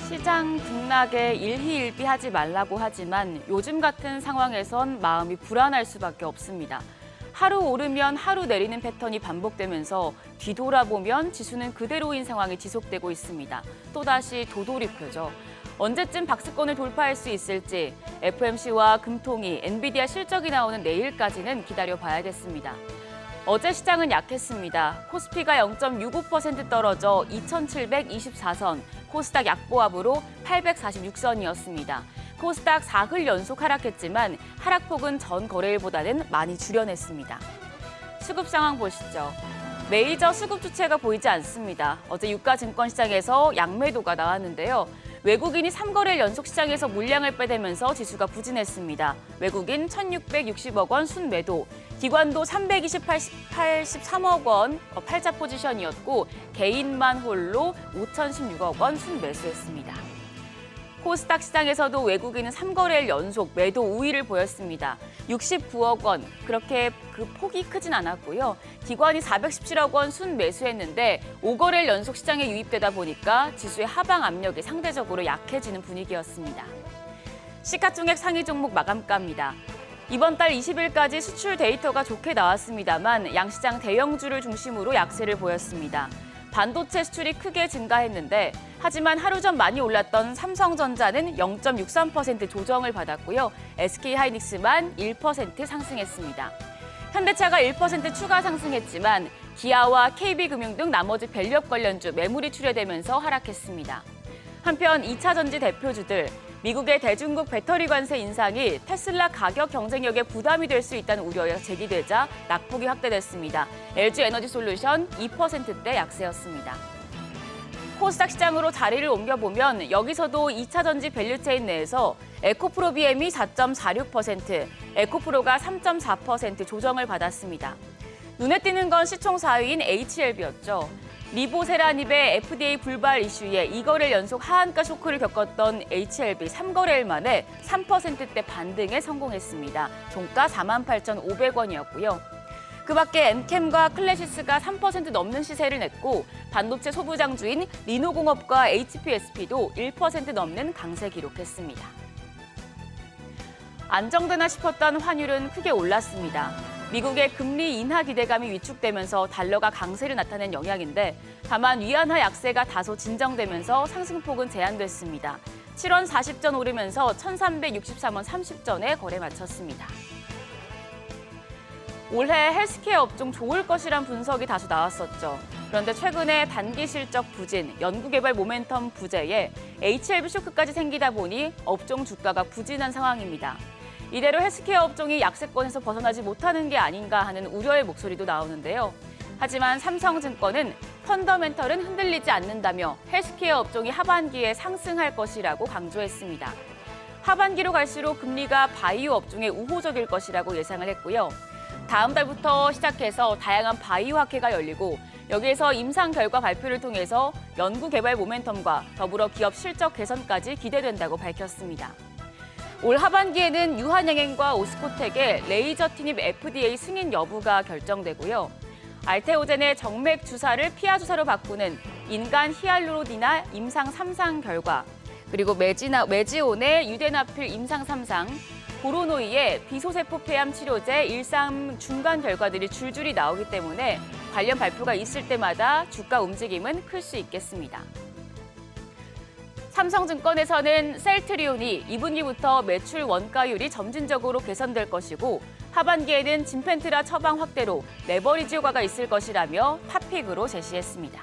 시장 등락에 일희일비하지 말라고 하지만 요즘 같은 상황에선 마음이 불안할 수밖에 없습니다. 하루 오르면 하루 내리는 패턴이 반복되면서 뒤돌아보면 지수는 그대로인 상황이 지속되고 있습니다. 또다시 도돌이표죠. 언제쯤 박스권을 돌파할 수 있을지 FOMC와 금통위, 엔비디아 실적이 나오는 내일까지는 기다려봐야겠습니다. 어제 시장은 약했습니다. 코스피가 0.65% 떨어져 2,724선, 코스닥 약보합으로 846선이었습니다. 코스닥 4흘 연속 하락했지만 하락폭은 전 거래일보다는 많이 줄여냈습니다. 수급 상황 보시죠. 메이저 수급 주체가 보이지 않습니다. 어제 유가 증권 시장에서 양매도가 나왔는데요. 외국인이 3거래일 연속 시장에서 물량을 빼대면서 지수가 부진했습니다. 외국인 1,660억 원 순매도, 기관도 383억 원 팔자 포지션이었고 개인만 홀로 5,016억 원 순매수했습니다. 코스닥 시장에서도 외국인은 3거래일 연속 매도 우위를 보였습니다. 69억 원, 그렇게 그 폭이 크진 않았고요. 기관이 417억 원 순매수했는데 5거래일 연속 시장에 유입되다 보니까 지수의 하방 압력이 상대적으로 약해지는 분위기였습니다. 시가총액 상위 종목 마감가입니다. 이번 달 20일까지 수출 데이터가 좋게 나왔습니다만 양시장 대형주를 중심으로 약세를 보였습니다. 반도체 수출이 크게 증가했는데 하지만 하루 전 많이 올랐던 삼성전자는 0.63% 조정을 받았고요. SK하이닉스만 1% 상승했습니다. 현대차가 1% 추가 상승했지만 기아와 KB금융 등 나머지 밸류업 관련주 매물이 출회되면서 하락했습니다. 한편 2차 전지 대표주들, 미국의 대중국 배터리 관세 인상이 테슬라 가격 경쟁력에 부담이 될 수 있다는 우려가 제기되자 낙폭이 확대됐습니다. LG에너지솔루션 2%대 약세였습니다. 코스닥 시장으로 자리를 옮겨보면 여기서도 2차 전지 밸류체인 내에서 에코프로 BM이 4.46%, 에코프로가 3.4% 조정을 받았습니다. 눈에 띄는 건 시총 4위인 HLB였죠. 리보세라닙의 FDA 불발 이슈에 2거래일 연속 하한가 쇼크를 겪었던 HLB 3거래일 만에 3%대 반등에 성공했습니다. 종가 48,500원이었고요. 그 밖에 엔캠과 클래시스가 3% 넘는 시세를 냈고 반도체 소부장주인 리노공업과 HPSP도 1% 넘는 강세 기록했습니다. 안정되나 싶었던 환율은 크게 올랐습니다. 미국의 금리 인하 기대감이 위축되면서 달러가 강세를 나타낸 영향인데 다만 위안화 약세가 다소 진정되면서 상승폭은 제한됐습니다. 7원 40전 오르면서 1,363원 30전에 거래 마쳤습니다. 올해 헬스케어 업종 좋을 것이란 분석이 다수 나왔었죠. 그런데 최근에 단기 실적 부진, 연구개발 모멘텀 부재에 HLB 쇼크까지 생기다 보니 업종 주가가 부진한 상황입니다. 이대로 헬스케어 업종이 약세권에서 벗어나지 못하는 게 아닌가 하는 우려의 목소리도 나오는데요. 하지만 삼성증권은 펀더멘털은 흔들리지 않는다며 헬스케어 업종이 하반기에 상승할 것이라고 강조했습니다. 하반기로 갈수록 금리가 바이오 업종에 우호적일 것이라고 예상을 했고요. 다음 달부터 시작해서 다양한 바이오 학회가 열리고 여기에서 임상 결과 발표를 통해서 연구개발 모멘텀과 더불어 기업 실적 개선까지 기대된다고 밝혔습니다. 올 하반기에는 유한양행과 오스코텍의 레이저 티닙 FDA 승인 여부가 결정되고요. 알테오젠의 정맥 주사를 피하 주사로 바꾸는 인간 히알루로니나 임상 3상 결과, 그리고 메지온의 유데나필 임상 3상, 고로노이의 비소세포 폐암 치료제 1상 중간 결과들이 줄줄이 나오기 때문에 관련 발표가 있을 때마다 주가 움직임은 클 수 있겠습니다. 삼성증권에서는 셀트리온이 2분기부터 매출 원가율이 점진적으로 개선될 것이고 하반기에는 진펜트라 처방 확대로 레버리지 효과가 있을 것이라며 탑픽으로 제시했습니다.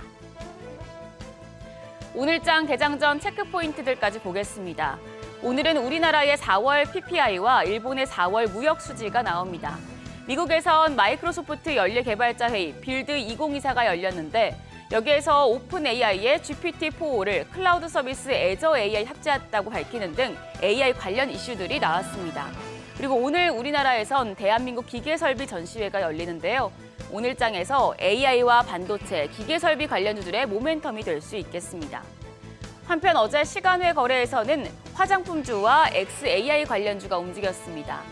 오늘장 개장 전 체크 포인트들까지 보겠습니다. 오늘은 우리나라의 4월 PPI와 일본의 4월 무역 수지가 나옵니다. 미국에선 마이크로소프트 연례개발자 회의 빌드 2024가 열렸는데 여기에서 오픈 AI의 GPT-4를 클라우드 서비스 애저 AI 탑재했다고 밝히는 등 AI 관련 이슈들이 나왔습니다. 그리고 오늘 우리나라에선 대한민국 기계설비 전시회가 열리는데요. 오늘장에서 AI와 반도체, 기계설비 관련주들의 모멘텀이 될 수 있겠습니다. 한편 어제 시간외 거래에서는 화장품주와 XAI 관련주가 움직였습니다.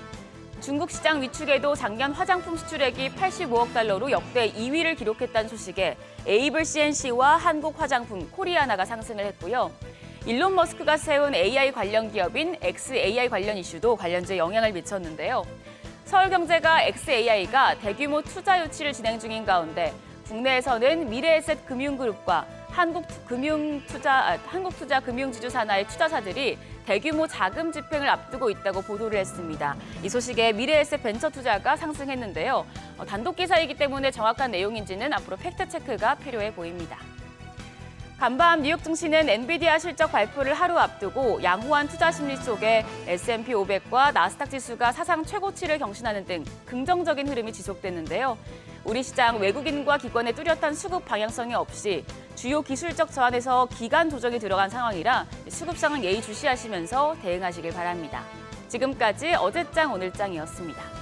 중국 시장 위축에도 작년 화장품 수출액이 85억 달러로 역대 2위를 기록했다는 소식에 에이블 CNC와 한국 화장품 코리아나가 상승을 했고요. 일론 머스크가 세운 AI 관련 기업인 XAI 관련 이슈도 관련주에 영향을 미쳤는데요. 서울경제가 XAI가 대규모 투자 유치를 진행 중인 가운데 국내에서는 미래에셋 금융그룹과 한국투자 금융지주 산하의 투자사들이 대규모 자금 집행을 앞두고 있다고 보도를 했습니다. 이 소식에 미래에셋 벤처 투자가 상승했는데요. 단독 기사이기 때문에 정확한 내용인지는 앞으로 팩트체크가 필요해 보입니다. 간밤 뉴욕 증시는 엔비디아 실적 발표를 하루 앞두고 양호한 투자 심리 속에 S&P 500과 나스닥 지수가 사상 최고치를 경신하는 등 긍정적인 흐름이 지속됐는데요. 우리 시장 외국인과 기관의 뚜렷한 수급 방향성이 없이 주요 기술적 저한에서 기간 조정이 들어간 상황이라 수급 상황 예의주시하시면서 대응하시길 바랍니다. 지금까지 어제장 오늘장이었습니다.